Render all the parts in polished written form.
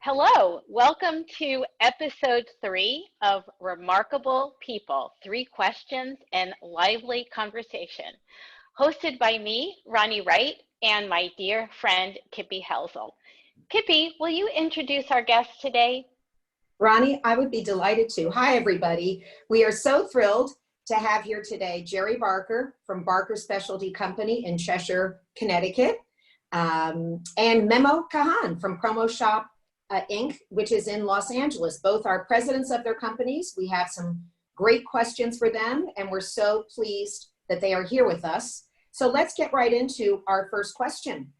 Hello, welcome to episode 3 of Remarkable People, 3 Questions and Lively Conversation, hosted by me, Ronnie Wright, and my dear friend, Kippy Helsel. Kippy, will you introduce our guest today? Ronnie, I would be delighted to. Hi, everybody. We are so thrilled to have here today Gerry Barker from Barker Specialty Company in Cheshire, Connecticut, and Memo Kahan from Promotional Inc., which is in Los Angeles. Both are presidents of their companies. We have some great questions for them, and we're so pleased that they are here with us. So let's get right into our first question.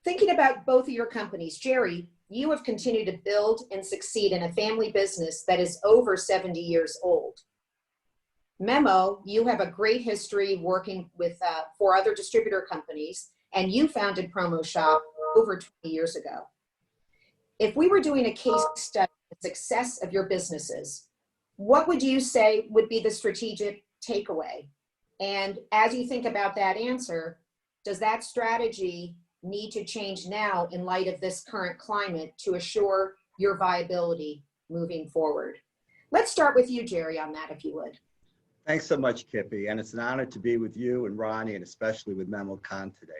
Thinking about both of your companies, Gerry, you have continued to build and succeed in a family business that is over 70 years old. Memo, you have a great history working with 4 other distributor companies, and you founded Promo Shop over 20 years ago. If we were doing a case study of the success of your businesses, what would you say would be the strategic takeaway? And as you think about that answer, does that strategy need to change now in light of this current climate to assure your viability moving forward? Let's start with you, Gerry, on that, if you would. Thanks so much, Kippy. And it's an honor to be with you and Ronnie, and especially with Memo Kahan today.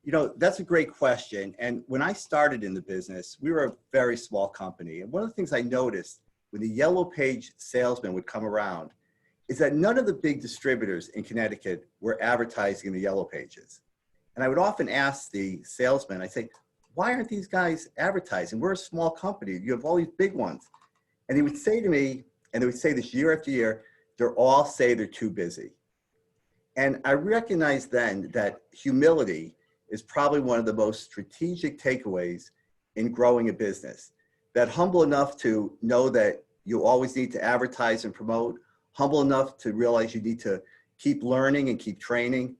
You know, that's a great question. And when I started in the business, we were a very small company. And one of the things I noticed when the Yellow Page salesman would come around is that none of the big distributors in Connecticut were advertising in the Yellow Pages. And I would often ask the salesman, I say, why aren't these guys advertising? We're a small company. You have all these big ones. And he would say to me, and they would say this year after year, they're all say they're too busy. And I recognized then that humility is probably one of the most strategic takeaways in growing a business. That humble enough to know that you always need to advertise and promote, humble enough to realize you need to keep learning and keep training,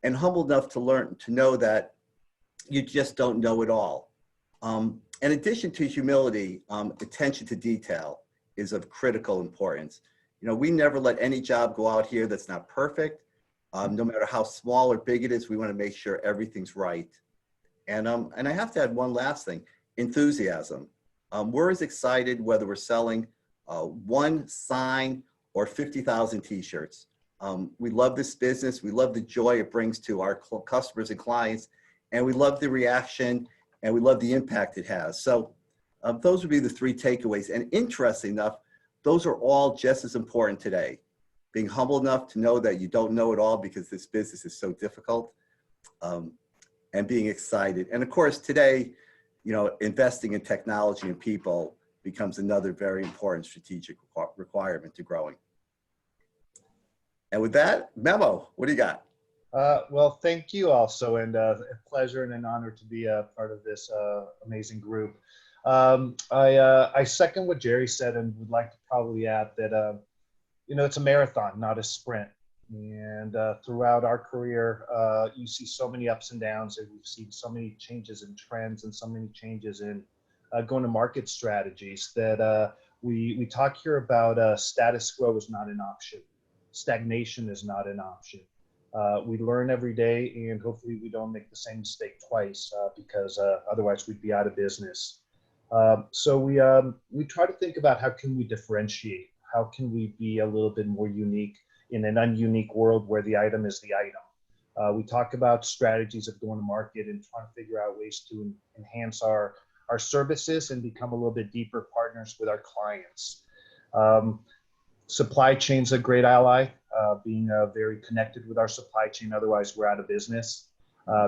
and humble enough to know that you just don't know it all. In addition to humility, attention to detail is of critical importance. You know, we never let any job go out here that's not perfect. No matter how small or big it is, we want to make sure everything's right. And I have to add one last thing, enthusiasm. We're as excited whether we're selling 1 sign or 50,000 t-shirts. We love this business. We love the joy it brings to our customers and clients, and we love the reaction, and we love the impact it has. So those would be the 3 takeaways. And interesting enough, those are all just as important today. Being humble enough to know that you don't know it all because this business is so difficult, and being excited. And of course, today, you know, investing in technology and people becomes another very important strategic requirement to growing. And with that, Memo, what do you got? Well, thank you also, and a pleasure and an honor to be a part of this amazing group. I second what Gerry said and would like to probably add that, you know, it's a marathon, not a sprint. And throughout our career, you see so many ups and downs, and we've seen so many changes in trends and so many changes in going to market strategies that we talk here about status quo is not an option. Stagnation is not an option. We learn every day, and hopefully we don't make the same mistake twice because otherwise we'd be out of business. So we try to think about how can we differentiate? How can we be a little bit more unique in an ununique world where the item is the item? We talk about strategies of going to market and trying to figure out ways to enhance our services and become a little bit deeper partners with our clients. Supply chain's a great ally, being very connected with our supply chain, otherwise we're out of business.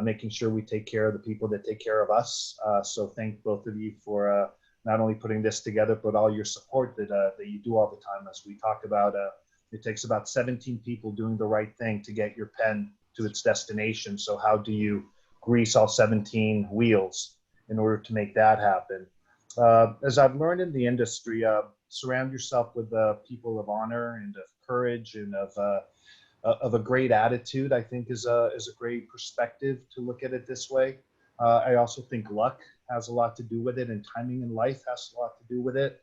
Making sure we take care of the people that take care of us. So thank both of you for not only putting this together, but all your support that you do all the time. As we talk about, it takes about 17 people doing the right thing to get your pen to its destination. So how do you grease all 17 wheels in order to make that happen? As I've learned in the industry, surround yourself with people of honor and of courage and of a great attitude, I think is a great perspective to look at it this way. I also think luck has a lot to do with it, and timing in life has a lot to do with it.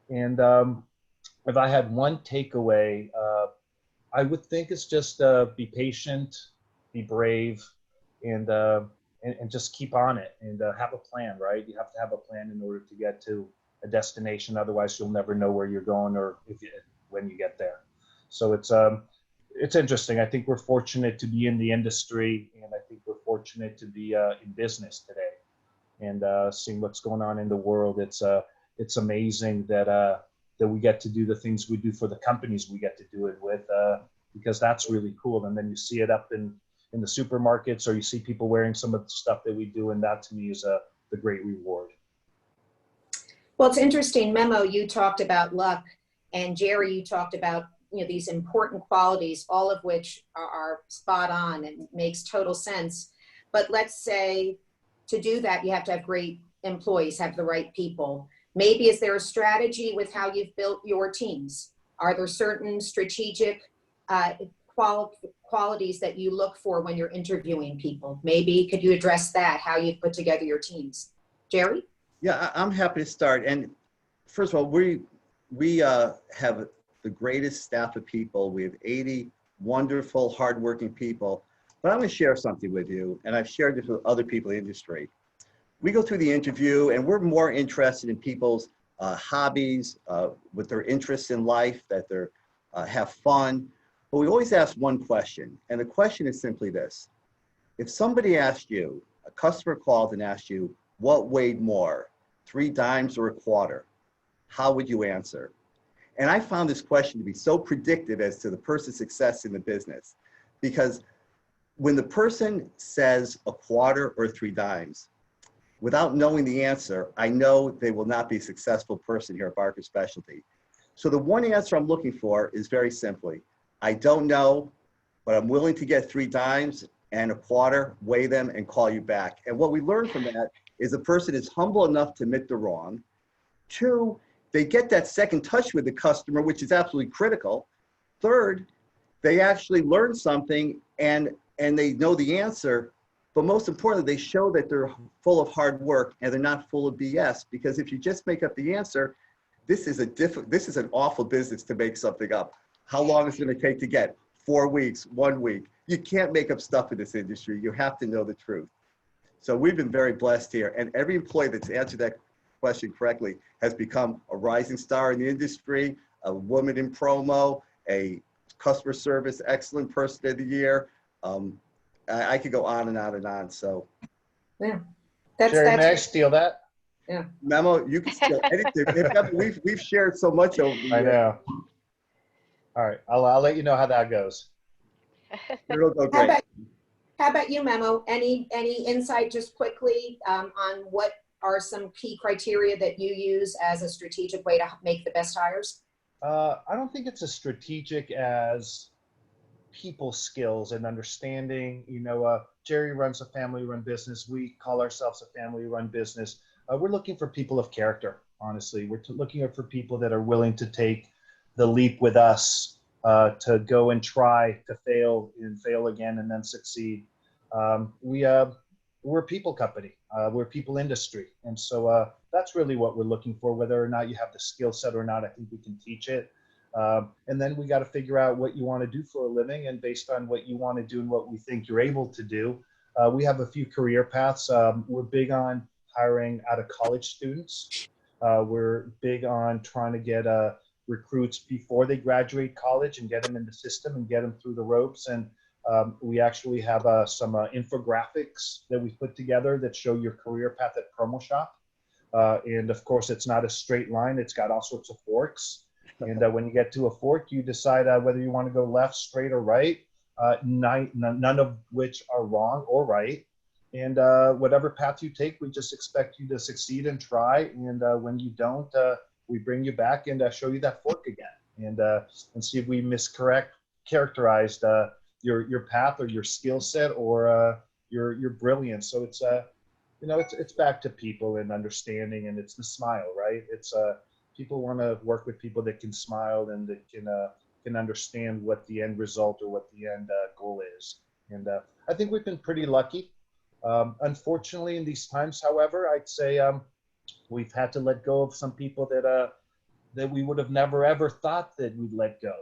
And if I had one takeaway, I would think it's just be patient, be brave, and and just keep on it and have a plan, right? You have to have a plan in order to get to a destination. Otherwise, you'll never know where you're going or when you get there. So it's interesting. I think we're fortunate to be in the industry, and I think we're fortunate to be in business today and seeing what's going on in the world. It's amazing that we get to do the things we do for the companies we get to do it with, because that's really cool. And then you see it up in the supermarkets, or you see people wearing some of the stuff that we do, and that to me is the great reward. Well, it's interesting, Memo, you talked about luck, and Gerry, you talked about these important qualities, all of which are spot on and makes total sense. But let's say to do that, you have to have great employees, have the right people. Maybe is there a strategy with how you've built your teams? Are there certain strategic qualities that you look for when you're interviewing people? Maybe could you address that, how you put together your teams? Gerry? Yeah, I'm happy to start. And first of all, we have the greatest staff of people. We have 80 wonderful, hardworking people. But I'm going to share something with you, and I've shared this with other people in the industry. We go through the interview, and we're more interested in people's hobbies, with their interests in life, that they have fun. But we always ask one question, and the question is simply this. If somebody asked you, a customer called and asked you, what weighed more, 3 dimes or a quarter, how would you answer? And I found this question to be so predictive as to the person's success in the business, because when the person says a quarter or 3 dimes, without knowing the answer, I know they will not be a successful person here at Barker Specialty. So the one answer I'm looking for is very simply, I don't know, but I'm willing to get 3 dimes and a quarter, weigh them, and call you back. And what we learn from that is the person is humble enough to admit they're wrong. 2, they get that second touch with the customer, which is absolutely critical. 3rd, they actually learn something and they know the answer. But most importantly, they show that they're full of hard work and they're not full of BS. Because if you just make up the answer, this is an awful business to make something up. How long is it going to take to get? 4 weeks, 1 week. You can't make up stuff in this industry. You have to know the truth. So we've been very blessed here. And every employee that's answered that question correctly has become a rising star in the industry, a woman in promo, a customer service excellent person of the year. I could go on and on and on. So yeah, Gerry, may I steal that? Yeah, Memo, you can steal anything. We've shared so much over the years. I know. All right, I'll let you know how that goes. It'll go great. How about you, Memo? Any insight just quickly on what are some key criteria that you use as a strategic way to make the best hires? I don't think it's as strategic as people skills and understanding. Gerry runs a family-run business. We call ourselves a family-run business. We're looking for people of character, honestly. We're looking for people that are willing to take the leap with us, to go and try to fail and fail again and then succeed. We're a people company. We're a people industry. And so that's really what we're looking for. Whether or not you have the skill set or not, I think we can teach it. And then we got to figure out what you want to do for a living. And based on what you want to do and what we think you're able to do, we have a few career paths. We're big on hiring out of college students. We're big on trying to get recruits before they graduate college and get them in the system and get them through the ropes. And we actually have some infographics that we put together that show your career path at Promo Shop. And of course, it's not a straight line. It's got all sorts of forks. And when you get to a fork, you decide whether you want to go left, straight, or right, none of which are wrong or right. And whatever path you take, we just expect you to succeed and try. And when you don't, we bring you back and show you that fork again and see if we characterized your path or your skill set or your brilliance. So it's back to people and understanding, and it's the smile, right? It's people want to work with people that can smile and that can understand what the end result or what the end goal is. And I think we've been pretty lucky. Unfortunately, in these times, however, I'd say we've had to let go of some people that we would have never ever thought that we'd let go.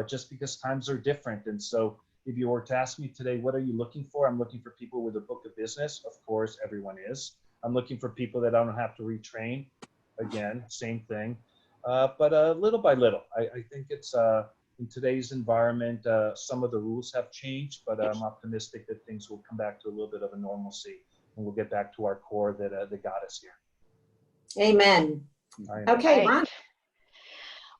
Just because times are different. And so if you were to ask me today, what are you looking for? I'm looking for people with a book of business. Of course, everyone is. I'm looking for people that I don't have to retrain. Again, same thing. But little by little, I think it's in today's environment, some of the rules have changed, but I'm optimistic that things will come back to a little bit of a normalcy, and we'll get back to our core that got us here. Amen. Okay, Ron.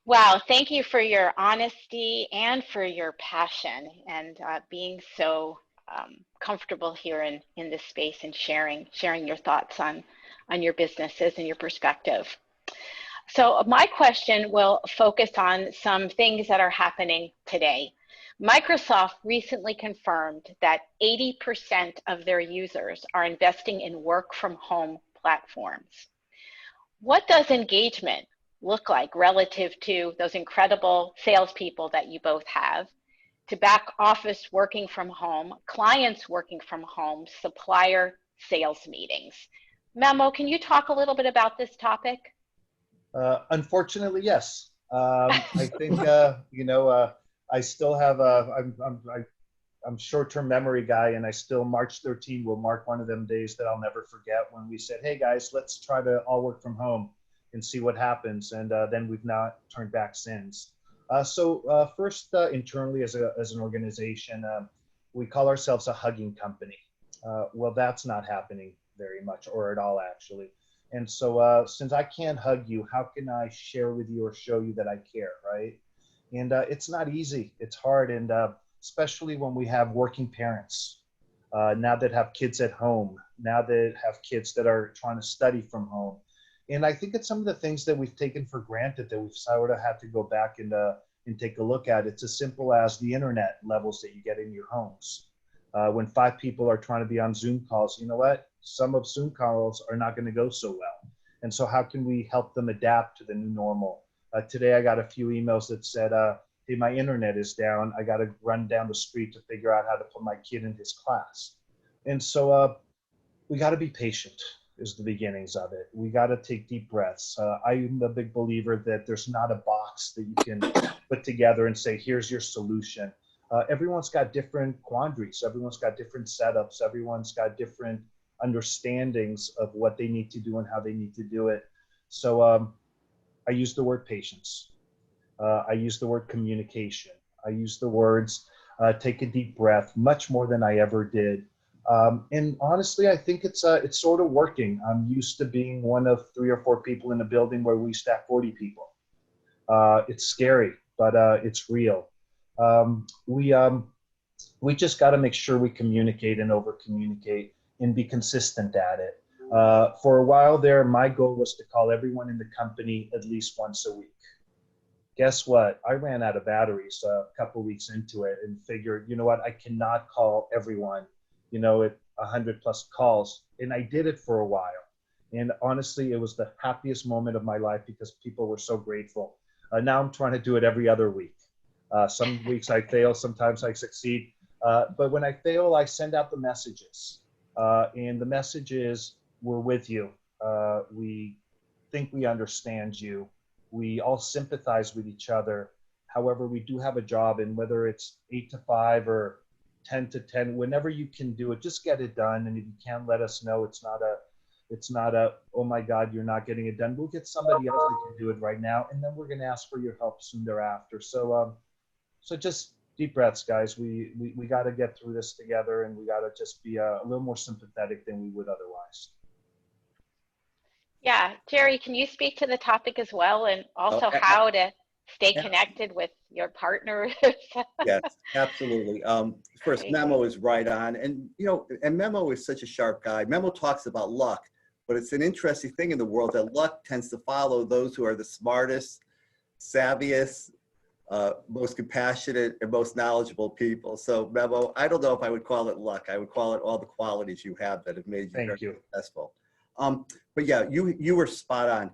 Wow, thank you for your honesty and for your passion and being so comfortable here in this space and sharing your thoughts on your businesses and your perspective. So my question will focus on some things that are happening today. Microsoft recently confirmed that 80% of their users are investing in work from home platforms. What does engagement look like relative to those incredible salespeople that you both have, to back office working from home, clients working from home, supplier sales meetings? Memo, can you talk a little bit about this topic? Unfortunately, yes. I think I still have I'm short-term memory guy, and I still March 13 will mark one of them days that I'll never forget when we said, "Hey guys, let's try to all work from home and see what happens." And then we've not turned back since. First, internally as an organization, we call ourselves a hugging company. Well, that's not happening very much, or at all, actually. And so since I can't hug you, how can I share with you or show you that I care, right? And it's not easy. It's hard. And especially when we have working parents now that have kids at home, now that have kids that are trying to study from home. And I think it's some of the things that we've taken for granted that we've sort of had to go back and take a look at. It's as simple as the internet levels that you get in your homes. When 5 people are trying to be on Zoom calls, you know what? Some of Zoom calls are not going to go so well. And so how can we help them adapt to the new normal? Today, I got a few emails that said, hey, my internet is down. I got to run down the street to figure out how to put my kid in his class. And so we got to be patient is the beginnings of it. We got to take deep breaths. I'm a big believer that there's not a box that you can put together and say, here's your solution. Everyone's got different quandaries. Everyone's got different setups. Everyone's got different understandings of what they need to do and how they need to do it. So I use the word patience. I use the word communication. I use the words take a deep breath, much more than I ever did. And honestly, I think it's sort of working. I'm used to being one of 3 or 4 people in a building where we staff 40 people. It's scary, but it's real. We just got to make sure we communicate and over communicate and be consistent at it. For a while there, my goal was to call everyone in the company at least once a week. Guess what? I ran out of batteries a couple weeks into it and figured, you know what? I cannot call everyone, at 100 plus calls. And I did it for a while. And honestly, it was the happiest moment of my life because people were so grateful. Now I'm trying to do it every other week. Some weeks I fail, sometimes I succeed. But when I fail, I send out the messages. And the message is, we're with you. We think we understand you. We all sympathize with each other. However, we do have a job, and whether it's 8 to 5 or 10 to 10, whenever you can do it, just get it done. And if you can't, let us know. It's not a, oh my God, you're not getting it done. We'll get somebody else that can do it right now. And then we're going to ask for your help soon thereafter. So just deep breaths, guys. We got to get through this together, and we got to just be a little more sympathetic than we would otherwise. Yeah, Gerry, can you speak to the topic as well, and also how to stay connected with your partners? Yes, absolutely. First, Memo is right on. And, and Memo is such a sharp guy. Memo talks about luck, but it's an interesting thing in the world that luck tends to follow those who are the smartest, savviest, most compassionate, and most knowledgeable people. So, Memo, I don't know if I would call it luck. I would call it all the qualities you have that have made you very successful. But yeah, you were spot on.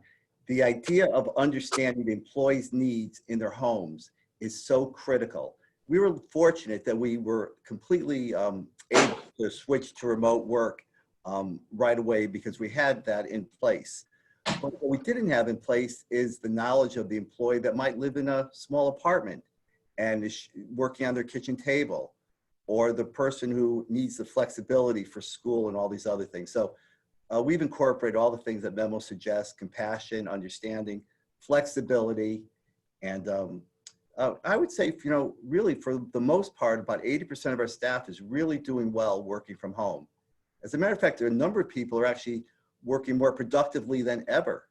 The idea of understanding the employees' needs in their homes is so critical. We were fortunate that we were completely able to switch to remote work right away because we had that in place. But what we didn't have in place is the knowledge of the employee that might live in a small apartment and is working on their kitchen table, or the person who needs the flexibility for school and all these other things. So we've incorporated all the things that Memo suggests: compassion, understanding, flexibility, and I would say, really for the most part, about 80% of our staff is really doing well working from home. As a matter of fact, a number of people are actually working more productively than ever.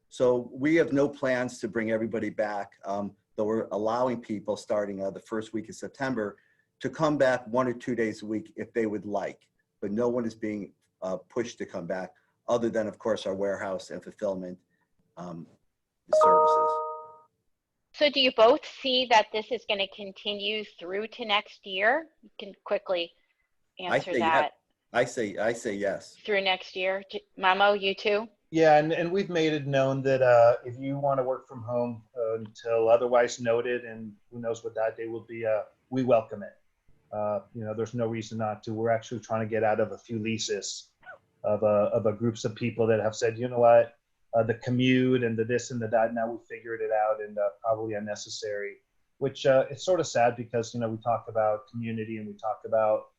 So we have no plans to bring everybody back, though we're allowing people starting the first week of September to come back 1 or 2 days a week if they would like, but no one is being pushed to come back, other than, of course, our warehouse and fulfillment services. So do you both see that this is going to continue through to next year? You can quickly answer that. Yes. I say yes. Through next year. Memo, you too? Yeah, and we've made it known that if you want to work from home until otherwise noted, and who knows what that day will be, we welcome it. There's no reason not to. We're actually trying to get out of a few leases of groups of people that have said, you know what, the commute and the this and the that, now we figured it out, and probably unnecessary, which it's sort of sad because, we talk about community and we talk about,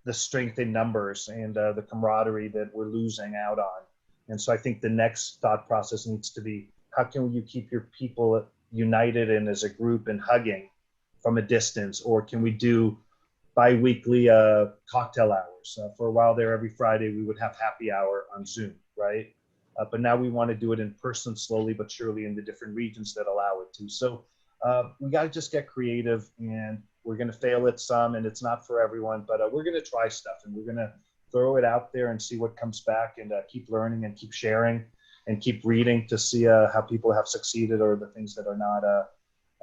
the strength in numbers and the camaraderie that we're losing out on. And so I think the next thought process needs to be, how can you keep your people united and as a group and hugging from a distance? Or can we do bi-weekly cocktail hours? For a while there, every Friday, we would have happy hour on Zoom, right? But now we want to do it in person slowly but surely in the different regions that allow it to. So we got to just get creative, and we're going to fail at some, and it's not for everyone, but we're going to try stuff, and we're going to throw it out there and see what comes back, and keep learning and keep sharing and keep reading to see how people have succeeded, or the things that are not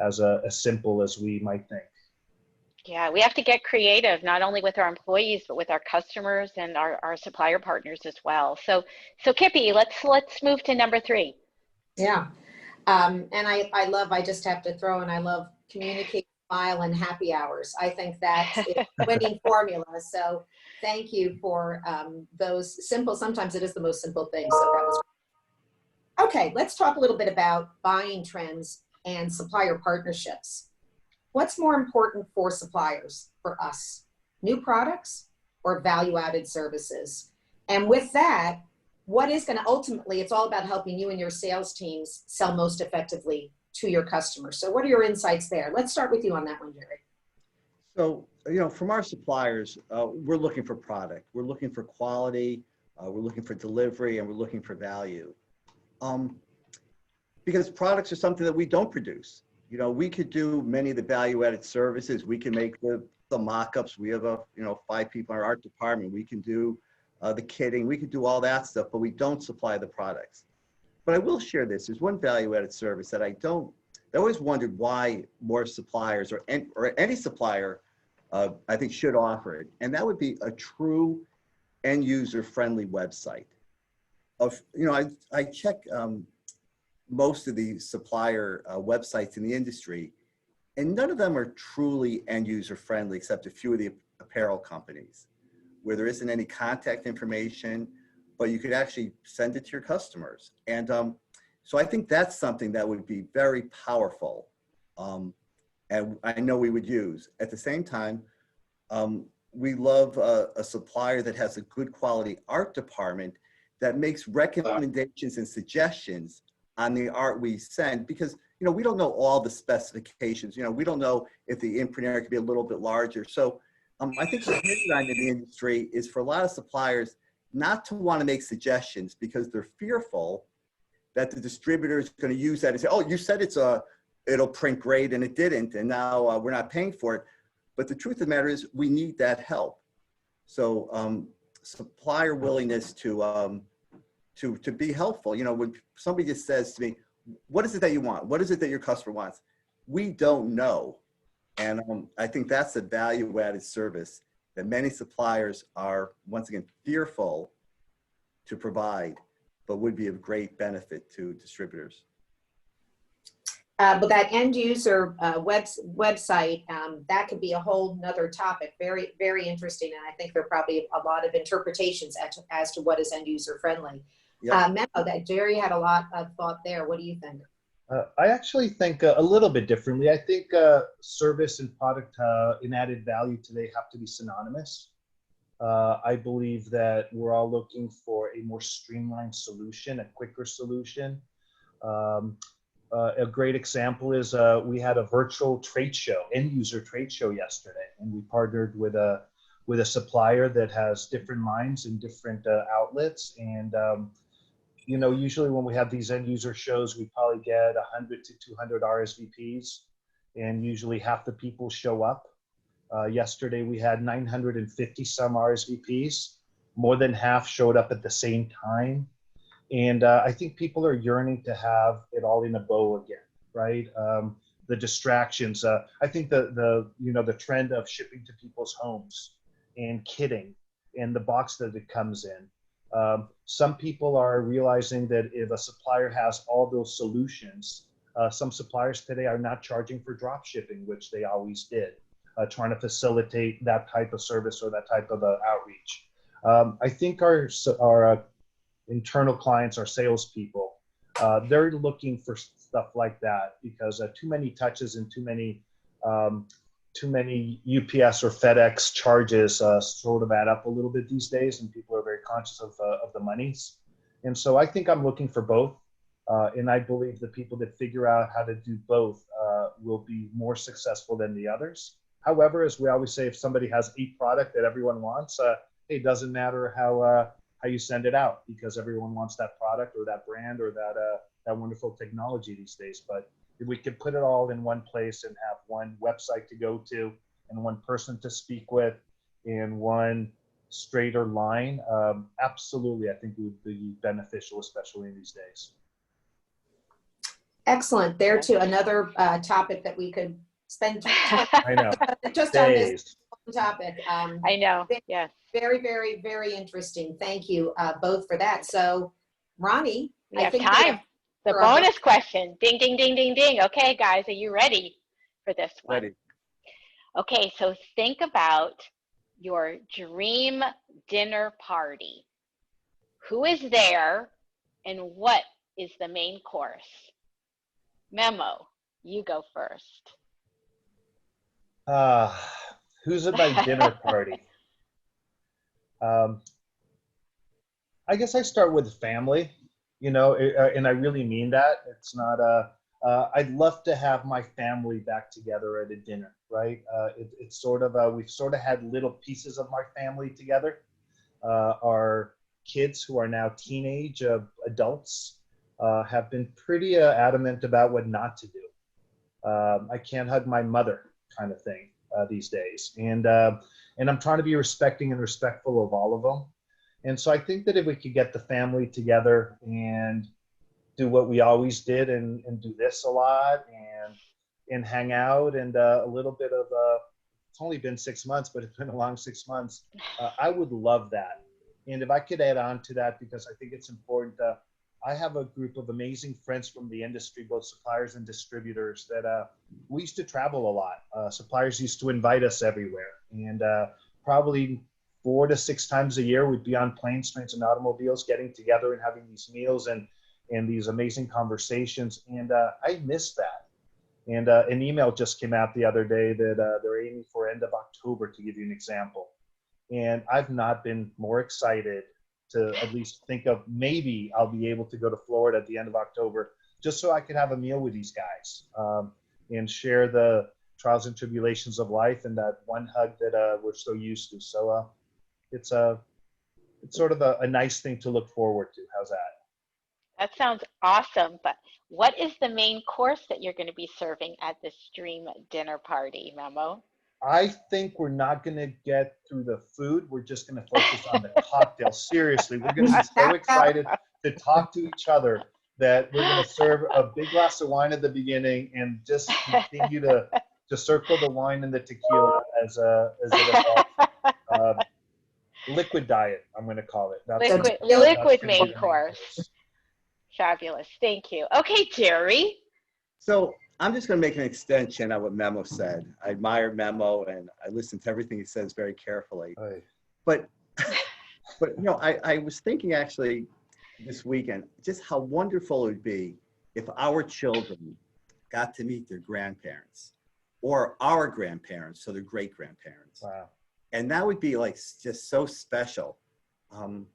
as simple as we might think. Yeah, we have to get creative, not only with our employees, but with our customers and our supplier partners as well. So Kippy, let's move to number 3. Yeah. And I just have to throw in, I love communicate, smile, and happy hours. I think that's a winning formula. So thank you for those simple, sometimes it is the most simple thing. So that was okay. Let's talk a little bit about buying trends and supplier partnerships. What's more important for suppliers, for us? New products or value-added services? And with that, what is going to ultimately, it's all about helping you and your sales teams sell most effectively to your customers. So what are your insights there? Let's start with you on that one, Gerry. So, from our suppliers, we're looking for product. We're looking for quality. We're looking for delivery, and we're looking for value. Because products are something that we don't produce. We could do many of the value-added services. We can make the mock-ups. We have 5 people in our art department. We can do the kitting. We could do all that stuff, but we don't supply the products. But I will share this. There's one value-added service that I always wondered why more suppliers or any supplier, I think, should offer it. And that would be a true end-user friendly website. I check most of the supplier websites in the industry, and none of them are truly end-user friendly except a few of the apparel companies, where there isn't any contact information, but you could actually send it to your customers. And so I think that's something that would be very powerful, and I know we would use. At the same time, we love a supplier that has a good quality art department that makes recommendations and suggestions on the art we send, because we don't know all the specifications. We don't know if the imprint area could be a little bit larger. So I think the paradigm in the industry is for a lot of suppliers not to want to make suggestions because they're fearful that the distributor is going to use that and say, oh, you said it'll print great and it didn't, and now we're not paying for it. But the truth of the matter is we need that help. So supplier willingness to be helpful. When somebody just says to me, what is it that you want? What is it that your customer wants? We don't know. And I think that's a value-added service that many suppliers are, once again, fearful to provide, but would be of great benefit to distributors. But that end user website, that could be a whole nother topic. Very, very interesting. And I think there are probably a lot of interpretations as to what is end user friendly. Yep. Memo, that Gerry had a lot of thought there. What do you think? I actually think a little bit differently. I think service and product and added value today have to be synonymous. I believe that we're all looking for a more streamlined solution, a quicker solution. Um, a great example is we had a virtual trade show, end user trade show yesterday, and we partnered with a supplier that has different lines and different outlets. And you know, usually when we have these end user shows, we probably get 100 to 200 RSVPs, and usually half the people show up. Yesterday we had 950 some RSVPs. More than half showed up at the same time. And I think people are yearning to have it all in a bow again, right? The distractions. I think the trend of shipping to people's homes and kitting and the box that it comes in. Some people are realizing that if a supplier has all those solutions, some suppliers today are not charging for drop shipping, which they always did, trying to facilitate that type of service or that type of outreach. I think our internal clients, our salespeople, they're looking for stuff like that because too many touches and too many UPS or FedEx charges sort of add up a little bit these days, and people are very conscious of the monies. And so I think I'm looking for both, and I believe the people that figure out how to do both will be more successful than the others. However, as we always say, if somebody has a product that everyone wants, it doesn't matter how you send it out, because everyone wants that product or that brand or that wonderful technology these days. But if we could put it all in one place and have one website to go to and one person to speak with and one straighter line, absolutely, I think it would be beneficial, especially in these days. Excellent. There too, another topic that we could spend I know. just Days. on this topic. I know. Yeah. Very, very, very interesting. Thank you both for that. So, Ronnie, We have time. The bonus question. Ding, ding, ding, ding, ding. Okay, guys, are you ready for this one? Ready. Okay, so think about your dream dinner party. Who is there and what is the main course? Memo, you go first. Who's at my dinner party? I guess I start with family, you know, and I really mean that. It's not I'd love to have my family back together at a dinner, right? It's sort of, we've sort of had little pieces of my family together. Our kids, who are now teenage adults, have been pretty adamant about what not to do. I can't hug my mother, kind of thing, these days. And I'm trying to be respecting and respectful of all of them. And so I think that if we could get the family together and do what we always did and do this a lot and hang out and a little bit of, it's only been 6 months, but it's been a long 6 months. I would love that. And if I could add on to that, because I think it's important, I have a group of amazing friends from the industry, both suppliers and distributors, that we used to travel a lot. Suppliers used to invite us everywhere. And probably 4 to 6 times a year, we'd be on planes, trains, and automobiles getting together and having these meals and these amazing conversations. And I miss that. And an email just came out the other day that they're aiming for end of October, to give you an example. And I've not been more excited to at least think of maybe I'll be able to go to Florida at the end of October, just so I could have a meal with these guys and share the trials and tribulations of life and that one hug that we're so used to. So it's sort of a nice thing to look forward to. How's that? That sounds awesome. But what is the main course that you're going to be serving at this dream dinner party, Memo? I think we're not going to get through the food. We're just going to focus on the cocktail. Seriously, we're going to be so excited to talk to each other that we're going to serve a big glass of wine at the beginning and just continue to circle the wine and the tequila as it evolves. Liquid diet, I'm going to call it. Liquid main course. Fabulous. Thank you. Okay, Gerry. So I'm just going to make an extension of what Memo said. I admire Memo and I listen to everything he says very carefully. Right. But you know, I was thinking actually this weekend just how wonderful it would be if our children got to meet their grandparents or our grandparents, so their great grandparents. Wow. And that would be like just so special. And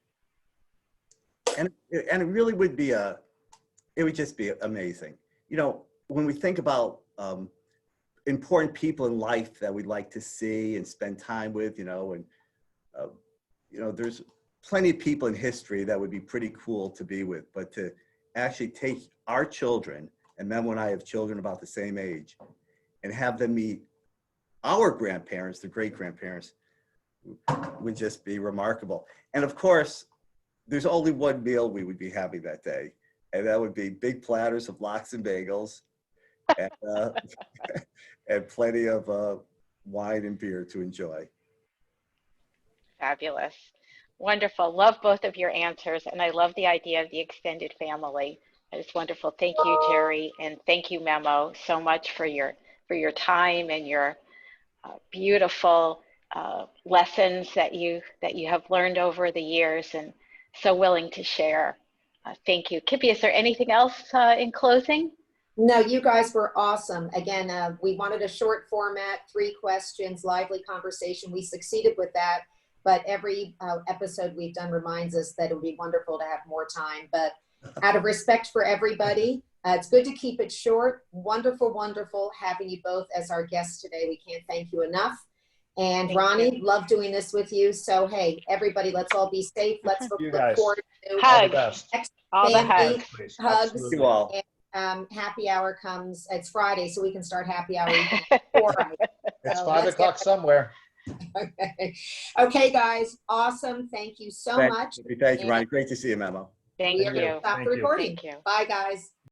it really would be it would just be amazing. You know, when we think about important people in life that we'd like to see and spend time with, you know, and there's plenty of people in history that would be pretty cool to be with, but to actually take our children, and Memo and I have children about the same age, and have them meet our grandparents, the great grandparents, would just be remarkable. And of course, there's only one meal we would be having that day, and that would be big platters of lox and bagels, and, and plenty of wine and beer to enjoy. Fabulous. Wonderful. Love both of your answers, and I love the idea of the extended family. It's wonderful. Thank you, Gerry, and thank you, Memo, so much for your time and your beautiful lessons that you have learned over the years, and so willing to share. Thank you. Kippy, is there anything else in closing? No, you guys were awesome. Again, we wanted a short format, 3 questions, lively conversation. We succeeded with that. But every episode we've done reminds us that it would be wonderful to have more time. But out of respect for everybody, it's good to keep it short. Wonderful, wonderful having you both as our guests today. We can't thank you enough. And Thank Ronnie, you. love doing this with you. So, hey, everybody, let's all be safe. Let's look forward to Hugs. next All the family hugs. hugs. Thank you all. And happy hour comes. It's Friday, so we can start happy hour. All right. It's So 5 o'clock somewhere. Okay. Okay, guys. Awesome. Thank you so much. Thank you, Ronnie. Great to see you, Memo. Thank We are going you. to stop Thank the you. recording. Thank you. Bye, guys.